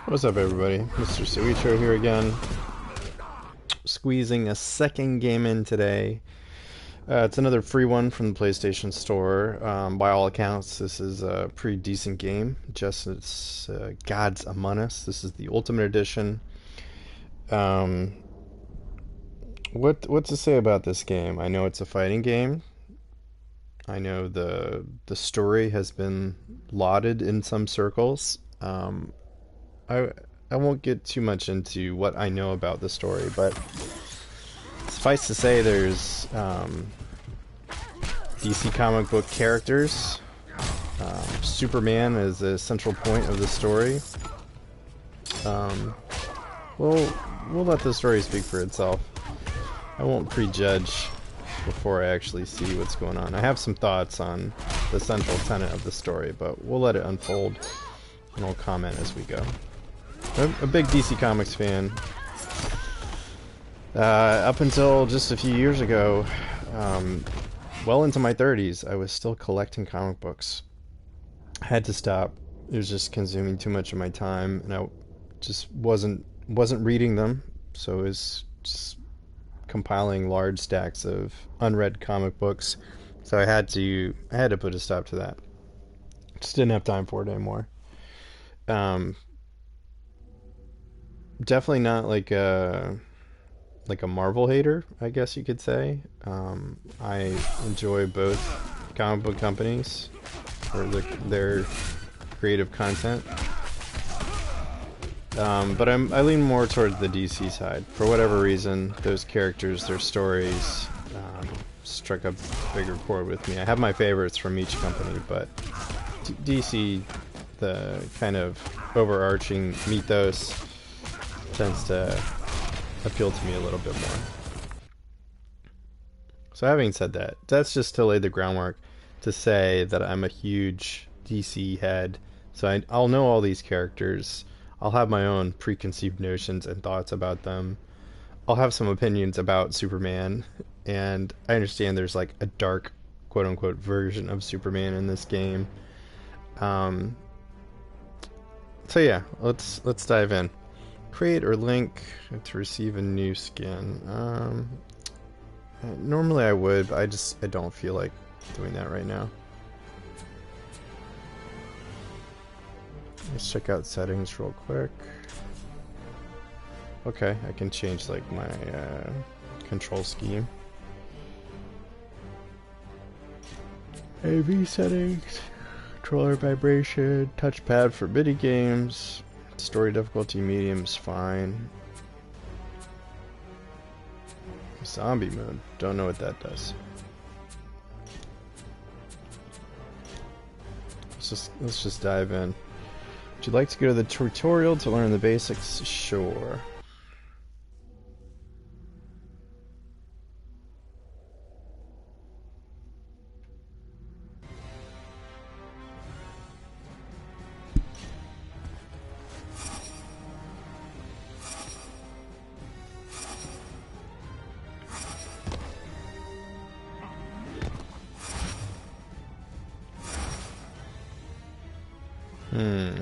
What's up, everybody? MrSoichiro here again, squeezing a second game in today. It's another free one from the PlayStation Store. By all accounts, this is a pretty decent game. Just it's Gods Among Us. This is the Ultimate Edition. Um, what to say about this game? I know it's a fighting game. I know the story has been lauded in some circles. I I won't get too much into what I know about the story, but suffice to say, there's DC comic book characters. Superman is a central point of the story. Um, we'll let the story speak for itself. I won't prejudge before I actually see what's going on. I have some thoughts on the central tenet of the story, but we'll let it unfold, and I'll comment as we go. I'm a big DC Comics fan. Up until just a few years ago, well into my 30s, I was still collecting comic books. I had to stop. It was just consuming too much of my time, and I just wasn't reading them. So it was just compiling large stacks of unread comic books. So I had to put a stop to that. Just didn't have time for it anymore. Definitely not like a Marvel hater, I guess you could say. I enjoy both comic book companies or their creative content, but I lean more towards the DC side for whatever reason. Those characters, their stories, struck a bigger chord with me. I have my favorites from each company, but DC, the kind of overarching mythos, tends to appeal to me a little bit more. So having said that, that's just to lay the groundwork to say that I'm a huge DC head. So I'll know all these characters. I'll have my own preconceived notions and thoughts about them. I'll have some opinions about Superman, and I understand there's like a dark, quote unquote, version of Superman in this game. So yeah, let's dive in. Create or link to receive a new skin. Normally I would, but I don't feel like doing that right now. Let's check out settings real quick. Okay, I can change like my control scheme. AV settings, controller vibration, touchpad for mini games. Story difficulty medium's fine. Zombie mode. Don't know what that does. Let's just dive in. Would you like to go to the tutorial to learn the basics? Sure.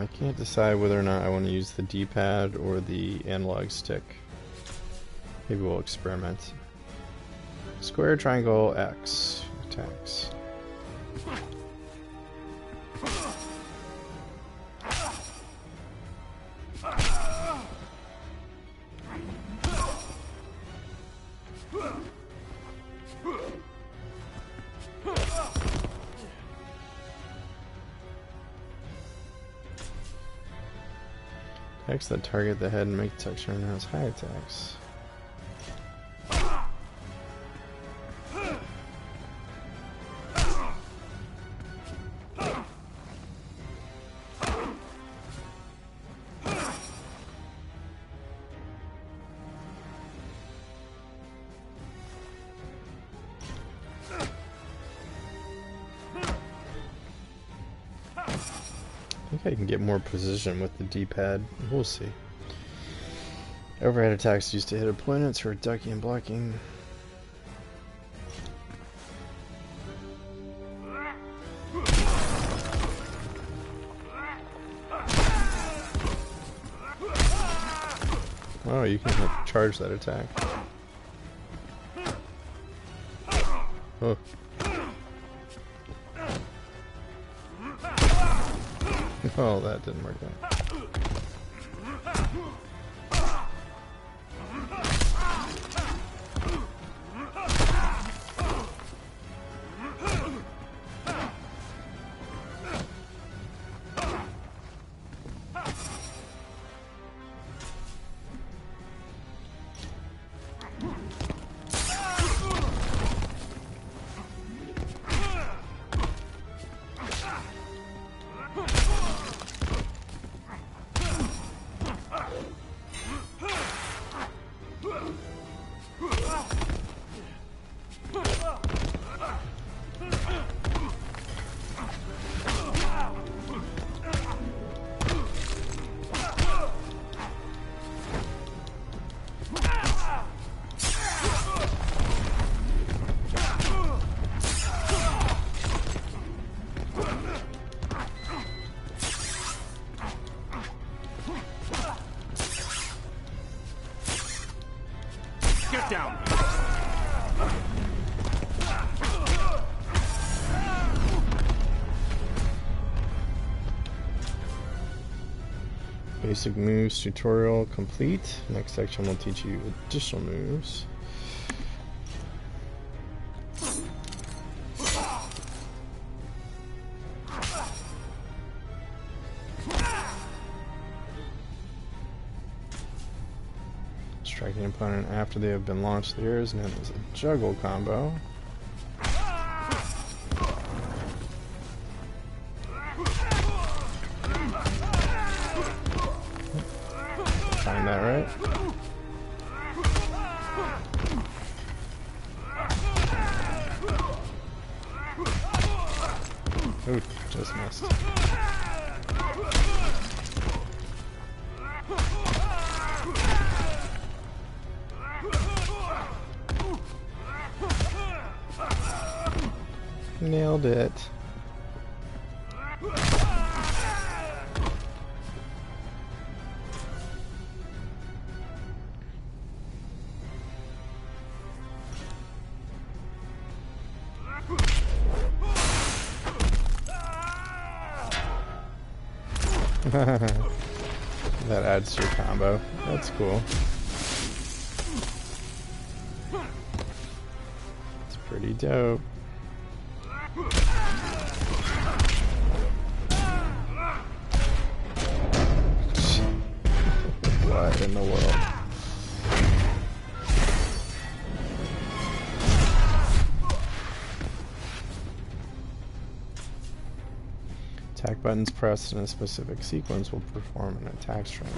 I can't decide whether or not I want to use the D-pad or the analog stick. Maybe we'll experiment. Square, triangle, X. Attacks. Attacks that target the head and make the texture and has high attacks. I think I can get more precision with the D-pad. We'll see. Overhead attacks used to hit opponents who are ducking and blocking. Oh, you can charge that attack. Oh. Oh, that didn't work out. Get down! Basic moves tutorial complete. Next section will teach you additional moves. Striking an opponent after they have been launched there is known as a juggle combo. Find that right. Ooh, just missed. Nailed it. That adds to your combo. That's cool. It's pretty dope. What in the world? Attack buttons pressed in a specific sequence will perform an attack string.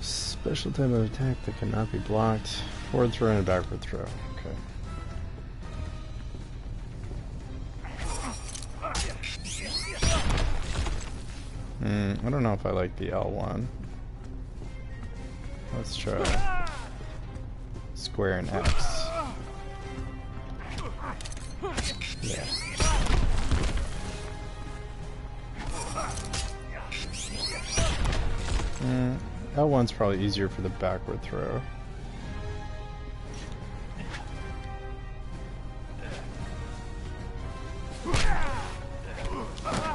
Special type of attack that cannot be blocked. Forward throw and a backward throw. Okay. I don't know if I like the L1. Let's try square and X. Yeah. L1's probably easier for the backward throw.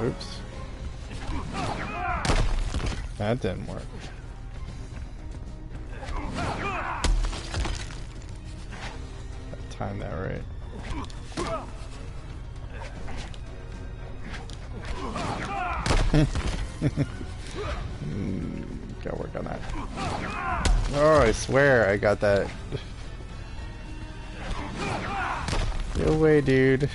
Oops. That didn't work. Time that right. Gotta work on that. Oh, I swear I got that. Get away, dude.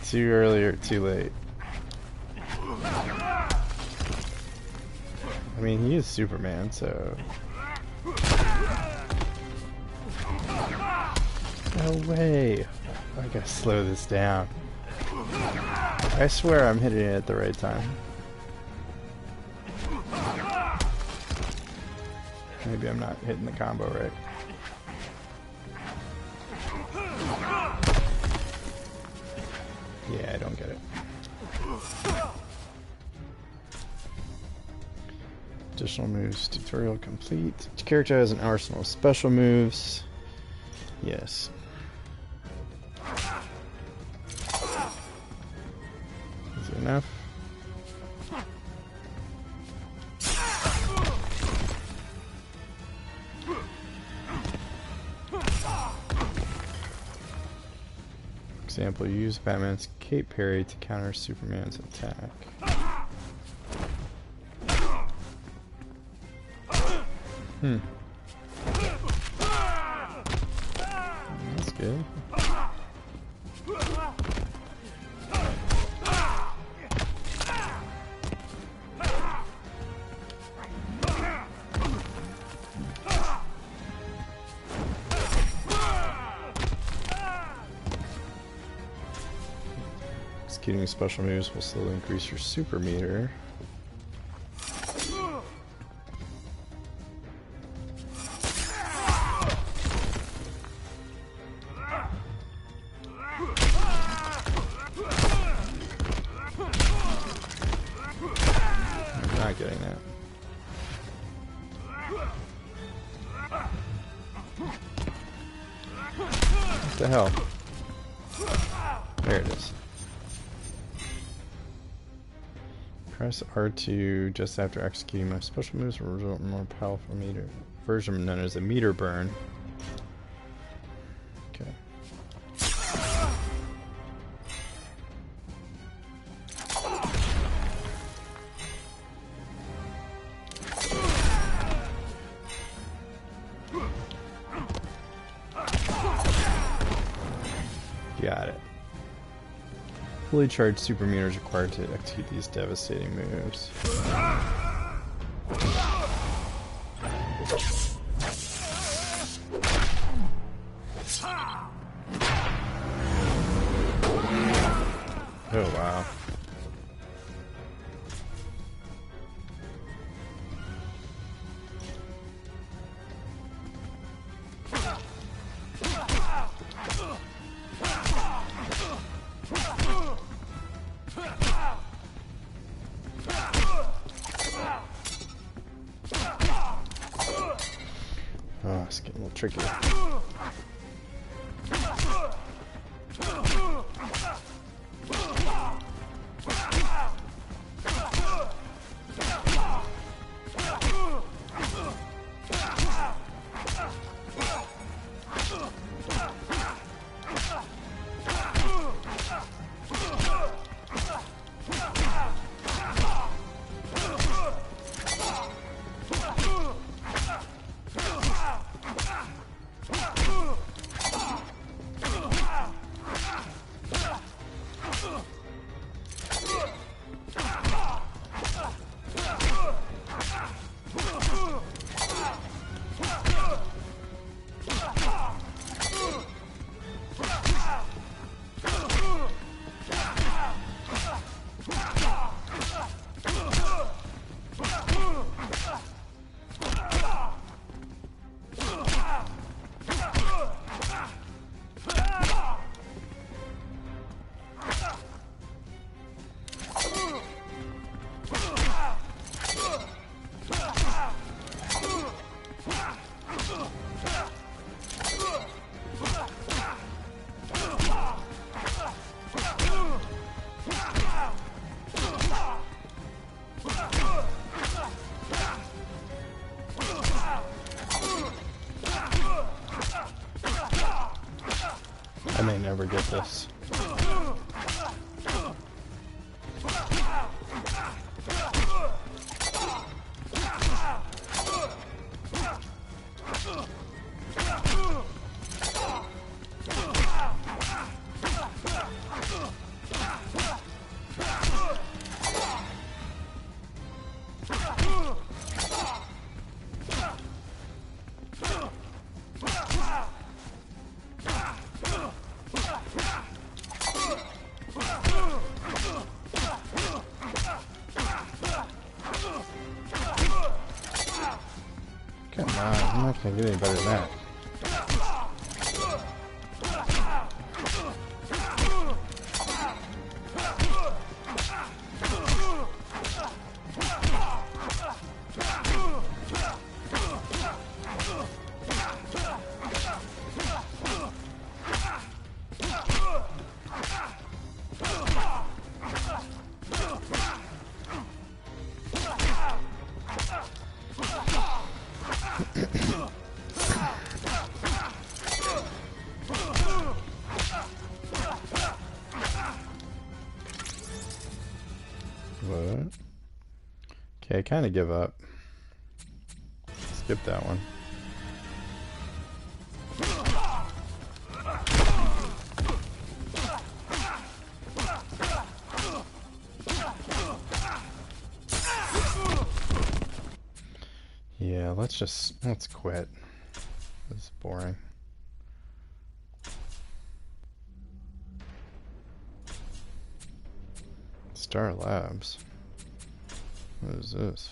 Too early or too late. I mean, he is Superman, so... No way! I gotta slow this down. I swear I'm hitting it at the right time. Maybe I'm not hitting the combo right. Yeah, I don't get it. Additional moves, tutorial complete. Each character has an arsenal of special moves. Yes. Is it enough? Example, use Batman's cape parry to counter Superman's attack. That's good. Executing special moves will slowly increase your super meter. I'm not getting that. What the hell? There it is. Press R2 just after executing my special moves will result in a more powerful meter version known as a meter burn. Okay. Got it. Fully charged super meters required to execute these devastating moves. Oh wow. Oh, it's getting a little tricky. I may never get this. Come on, I'm not gonna get any better than that. What? Okay, I kind of give up. Skip that one. Yeah, let's quit. This is boring. Star Labs. What is this?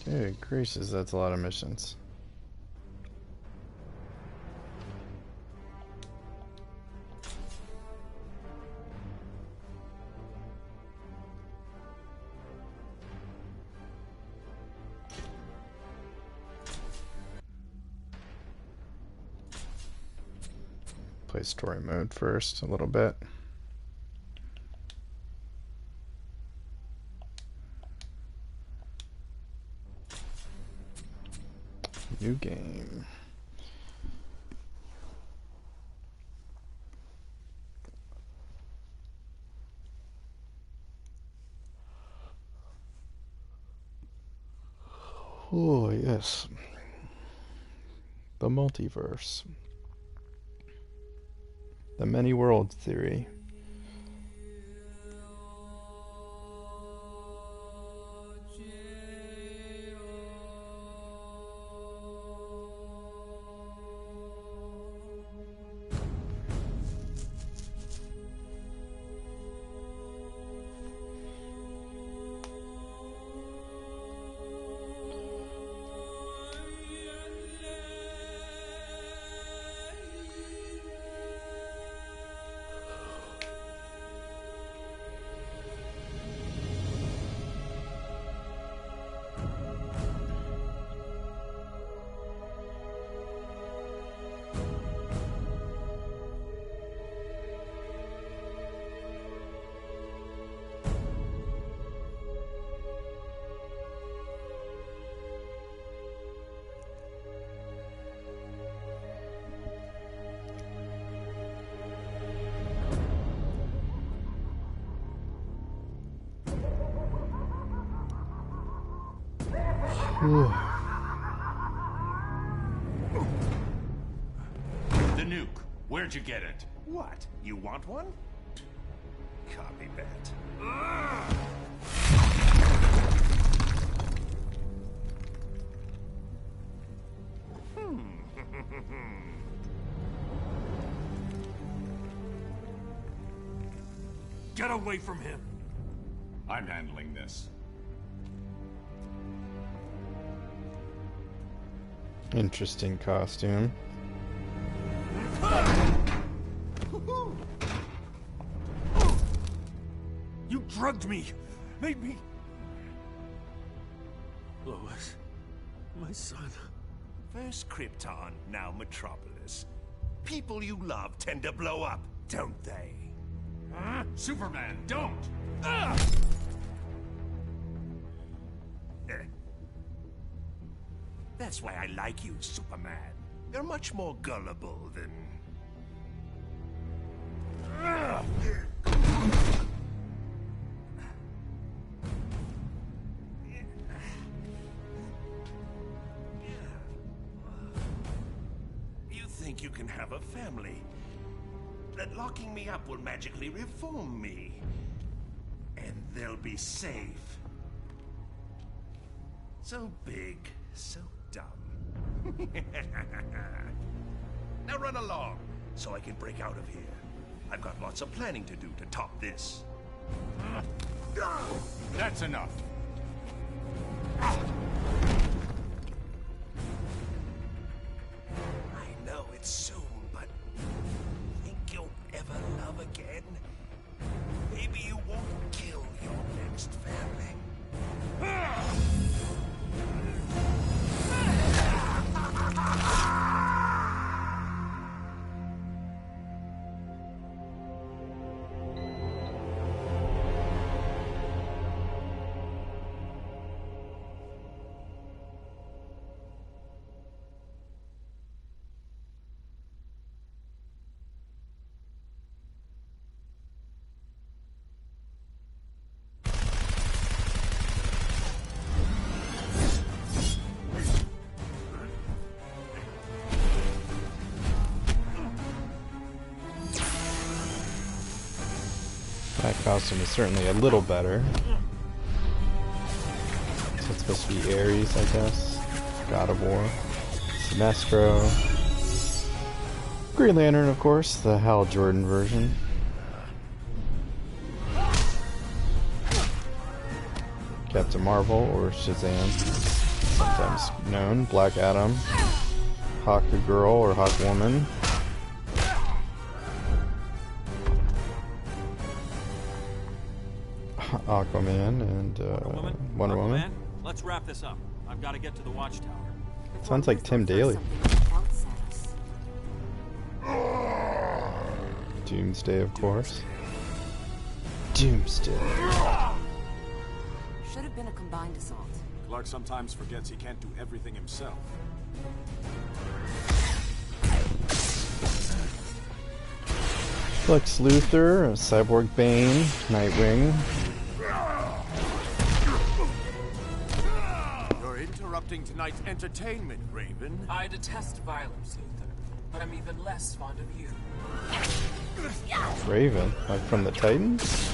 Okay, gracious, that's a lot of missions. Play story mode first, a little bit. New game. Oh, yes. The multiverse. The many worlds theory. Whew. The nuke. Where'd you get it? What? You want one? Copy that. Get away from him. I'm handling this. Interesting costume. You drugged me. Made me... Lois. My son. First Krypton, now Metropolis. People you love tend to blow up, don't they? Superman, don't! That's why I like you, Superman. You're much more gullible than... You think you can have a family? That locking me up will magically reform me. And they'll be safe. So big, so dumb. Now run along, so I can break out of here. I've got lots of planning to do to top this. That's enough. I know it's soon, but think you'll ever love again? Maybe you won't kill your next family. That costume is certainly a little better. So it's supposed to be Ares, I guess. God of War. Sinestro. Green Lantern, of course, the Hal Jordan version. Captain Marvel, or Shazam, sometimes known. Black Adam. Hawk Girl, or Hawk Woman. Aquaman and Wonder Woman. Let's wrap this up. I've got to get to the watchtower. Sounds like Tim Daly. Doomsday, of course. Doomsday. Should have been a combined assault. Clark sometimes forgets he can't do everything himself. Lex Luthor, Cyborg Bane, Nightwing. You're interrupting tonight's entertainment, Raven. I detest violence, Luthor, but I'm even less fond of you. Raven, like from the Titans?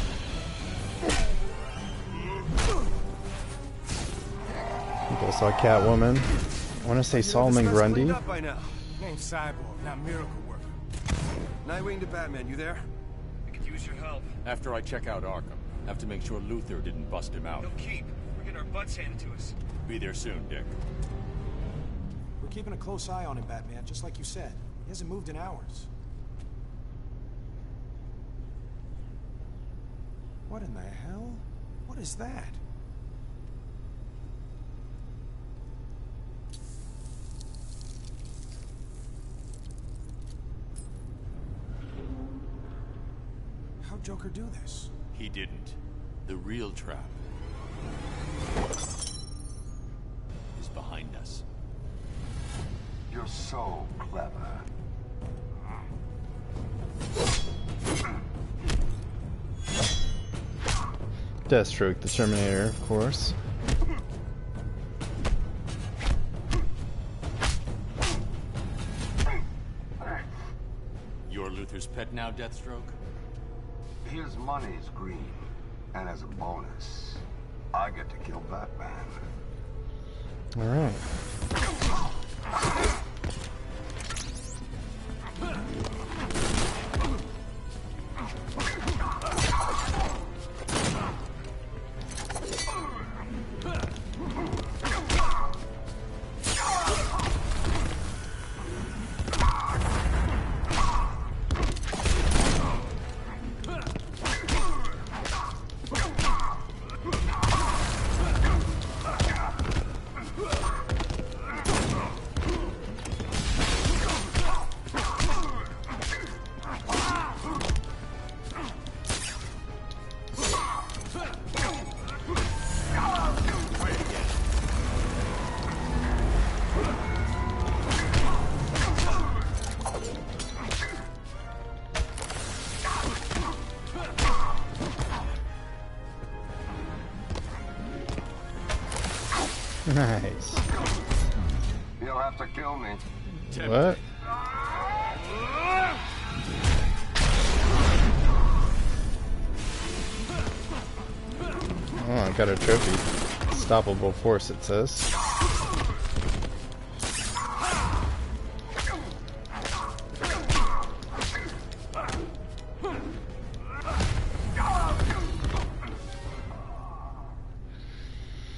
I saw Catwoman. I want to say Solomon Grundy. Up by now. Name's Cyborg, not Miracle Worker. Nightwing to Batman, you there? I could use your help. After I check out Arkham, have to make sure Luthor didn't bust him out. No keep. We're getting our butts handed to us. Be there soon, Dick. We're keeping a close eye on him, Batman, just like you said. He hasn't moved in hours. What in the hell? What is that? How'd Joker do this? He didn't. The real trap is behind us. You're so clever. Deathstroke, the Terminator, of course. You're Luthor's pet now, Deathstroke? His money's green, and as a bonus, I get to kill Batman. All right. Nice. You'll have to kill me. What? Oh, I got a trophy. Unstoppable force, it says.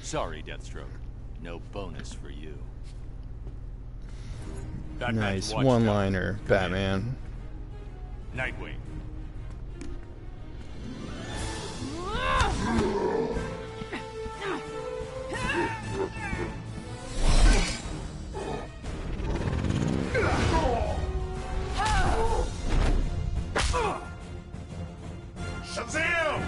Sorry, Deathstroke. No bonus for you. Nice one-liner, Batman. Nightwing. Shazam!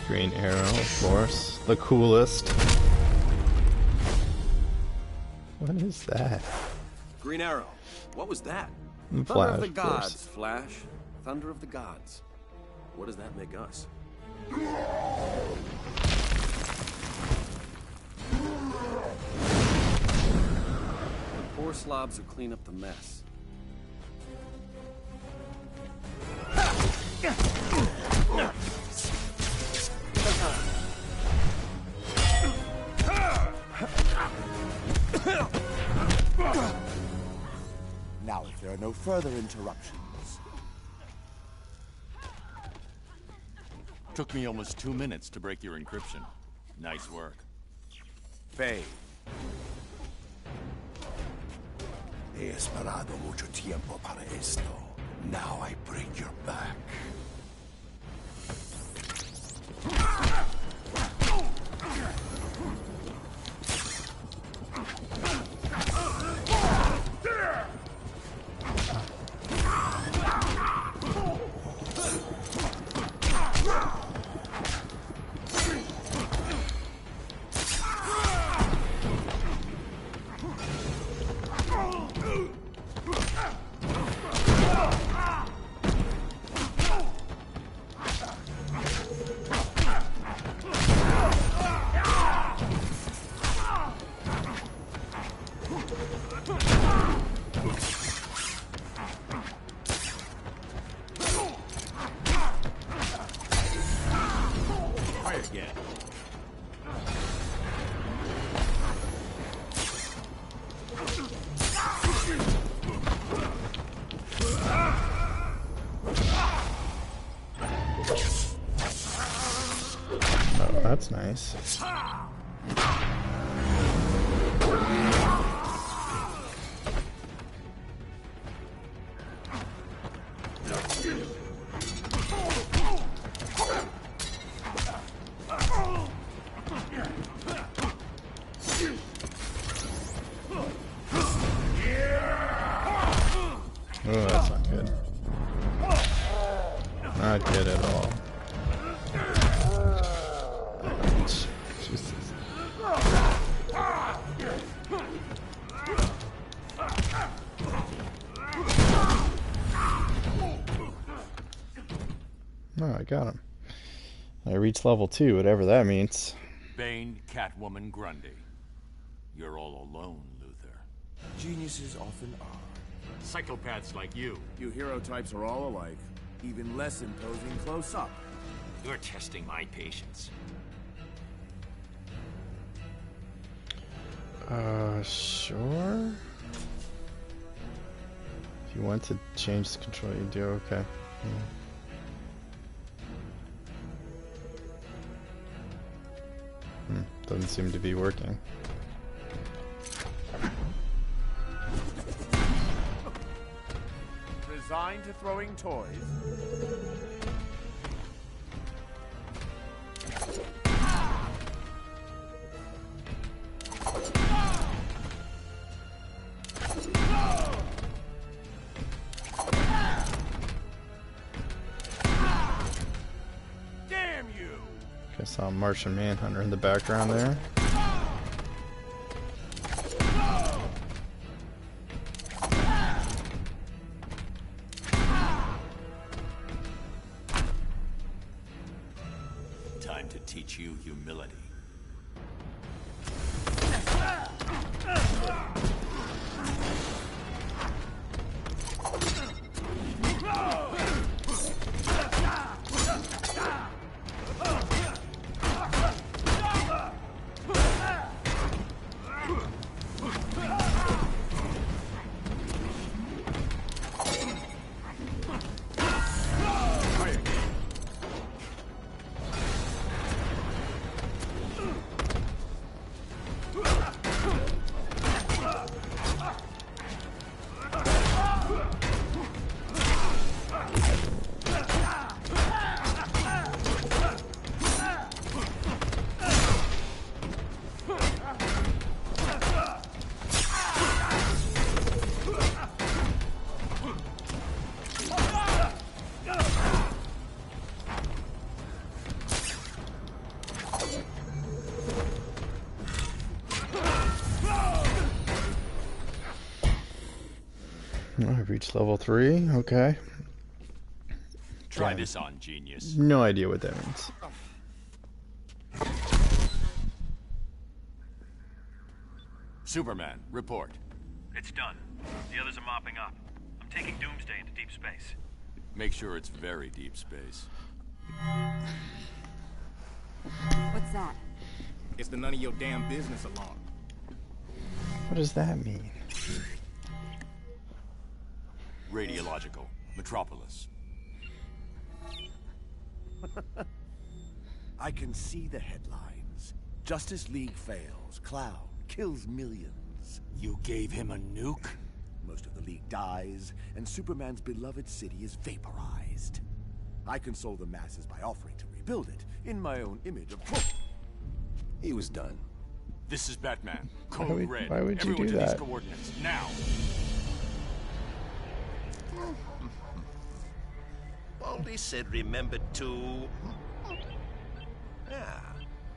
Green Arrow, of course. The coolest. What is that? Green Arrow. What was that? Flash, Thunder of the of course. gods, Flash. Thunder of the gods. What does that make us? The poor slobs who clean up the mess. Now, if there are no further interruptions. Took me almost 2 minutes to break your encryption. Nice work. Faye. He esperado mucho tiempo para esto. Now I break your back. Oh, that's nice. Oh, that's not good. Not good at all. Jesus. Oh, I got him. I reached level 2, whatever that means. Bane, Catwoman, Grundy. You're all alone, Luther. Geniuses often are. Psychopaths like you. You hero types are all alike. Even less imposing close up. You're testing my patience. Sure. If you want to change the control, you do, okay. Doesn't seem to be working. Resigned to throwing toys. Damn you! I saw a Martian Manhunter in the background there. had to teach you humility. I've reached level 3. Okay. Try this on, genius. No idea what that means. Superman, report. It's done. The others are mopping up. I'm taking Doomsday into deep space. Make sure it's very deep space. What's that? It's the none of your damn business alarm. What does that mean? Radiological. Metropolis. I can see the headlines. Justice League fails. Clown kills millions. You gave him a nuke? Most of the League dies, and Superman's beloved city is vaporized. I console the masses by offering to rebuild it in my own image of... He was done. This is Batman. Code Red. Why would you Everyone do to that? these coordinates, now! Baldy said remember to... Ah,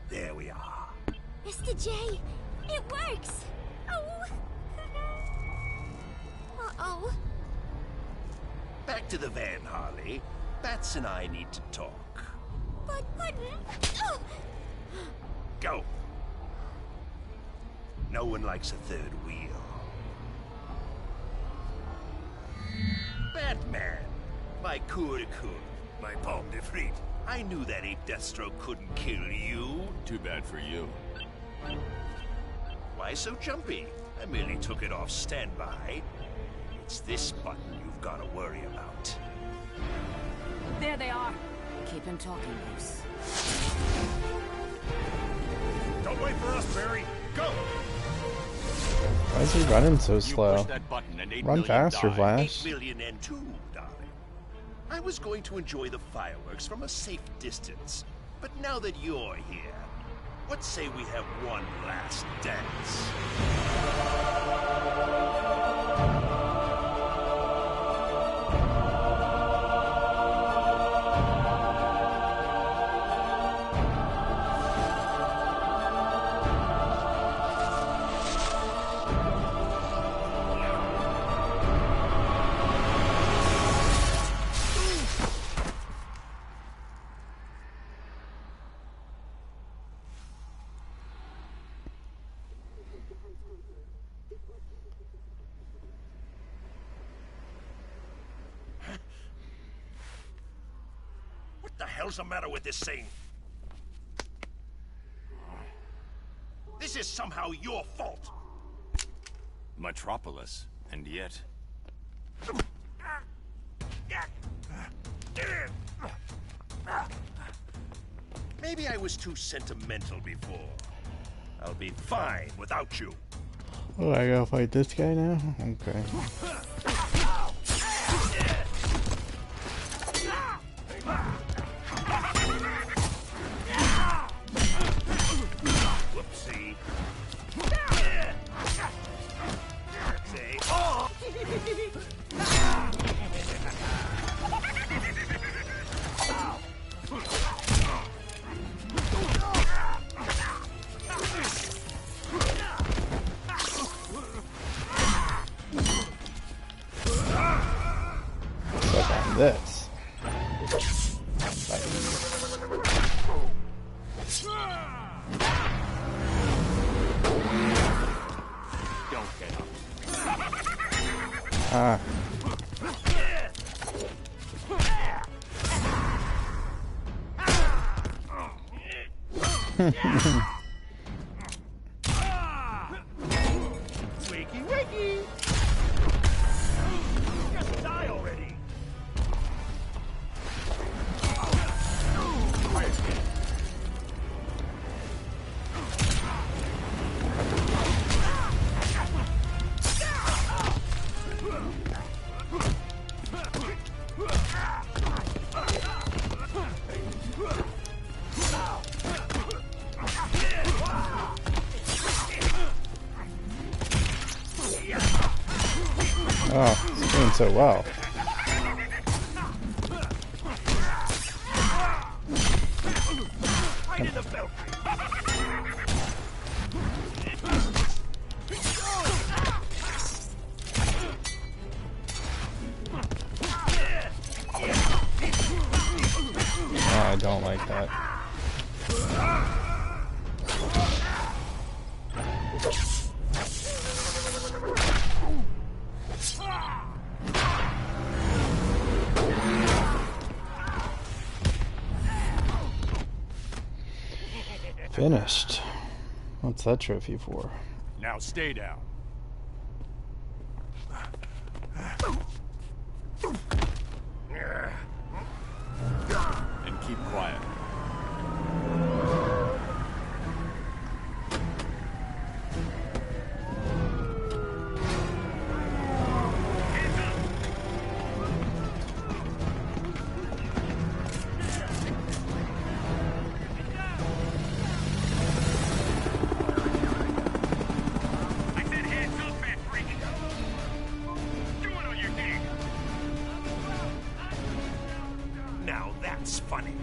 there we are. Mr. J, it works! Oh! Uh-oh. Back to the van, Harley. Bats and I need to talk. But, oh. Go. No one likes a third wheel. Batman! My coup de coeur. My pomme de frite. I knew that ape Deathstroke couldn't kill you. Too bad for you. Why so jumpy? I merely took it off standby. It's this button you've got to worry about. There they are. Keep him talking, Bruce. Don't wait for us, Barry. Go! Why is he running so You slow? push that button and 8 Run million faster, die. Flash. 8 million and 2, darling. I was going to enjoy the fireworks from a safe distance. But now that you're here, what say we have one last dance? What the hell's the matter with this thing? This is somehow your fault. Metropolis, and yet... Maybe I was too sentimental before. I'll be fine without you. Oh, I gotta fight this guy now? Okay. Whoopsie. Ah. Wakey, wakey! Just die already! Oh, it's doing so well. Right in the belfry! Oh, I don't like that. Finished. What's that trophy for? Now stay down. And keep quiet. I said hands up, fat freak. Do it on your dick. Now that's funny.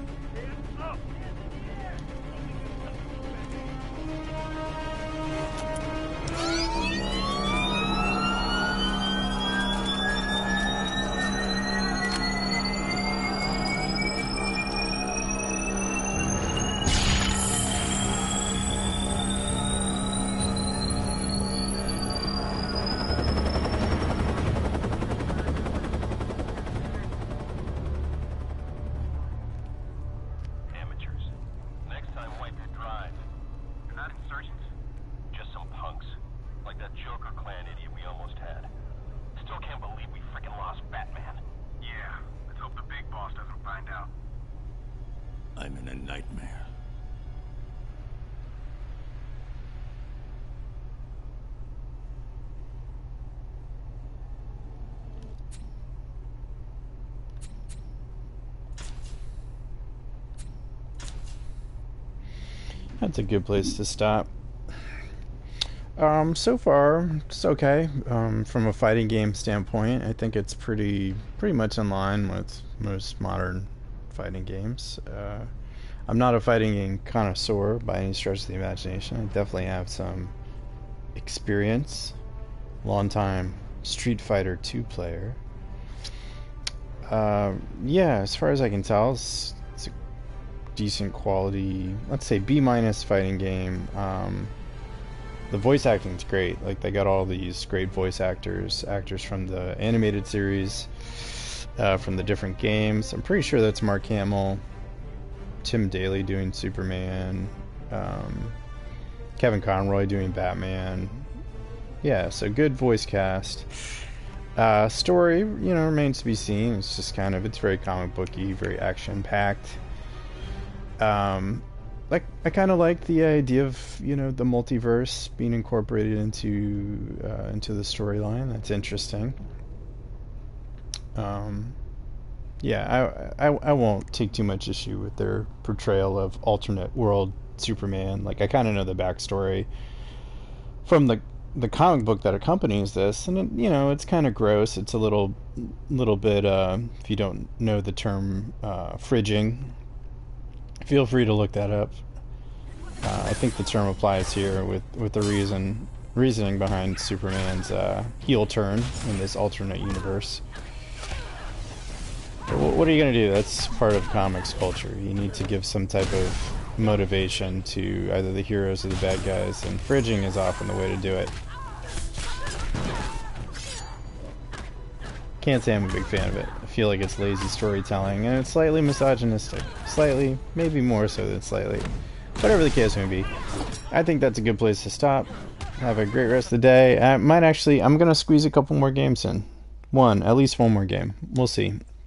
Amateurs. Next time, wipe your drive. You're not insurgents. Just some punks. Like that Joker clan idiot we almost had. Still can't believe we freaking lost Batman. Yeah, let's hope the big boss doesn't find out. I'm in a nightmare. That's a good place to stop. So far, it's okay. From a fighting game standpoint, I think it's pretty much in line with most modern fighting games. I'm not a fighting game connoisseur by any stretch of the imagination. I definitely have some experience. Long-time Street Fighter 2 player. Yeah, as far as I can tell, it's a decent quality, let's say B- fighting game. The voice acting's great. Like, they got all these great voice actors from the animated series, from the different games. I'm pretty sure that's Mark Hamill, Tim Daly doing Superman, Kevin Conroy doing Batman. Yeah, so good voice cast. Story, remains to be seen. It's just it's very comic booky, very action packed. I kind of like the idea of the multiverse being incorporated into the storyline. That's interesting. Yeah, I won't take too much issue with their portrayal of alternate world Superman. Like, I kind of know the backstory from the comic book that accompanies this, and it's kind of gross. It's a little bit, if you don't know the term fridging, feel free to look that up. I think the term applies here with the reasoning behind Superman's heel turn in this alternate universe. But what are you going to do? That's part of comics culture. You need to give some type of motivation to either the heroes or the bad guys, and fridging is often the way to do it. can't say I'm a big fan of it. I feel like it's lazy storytelling, and it's slightly misogynistic. Slightly, maybe more so than slightly. Whatever the case may be, I think that's a good place to stop. Have a great rest of the day. I'm gonna squeeze a couple more games in. At least one more game. We'll see.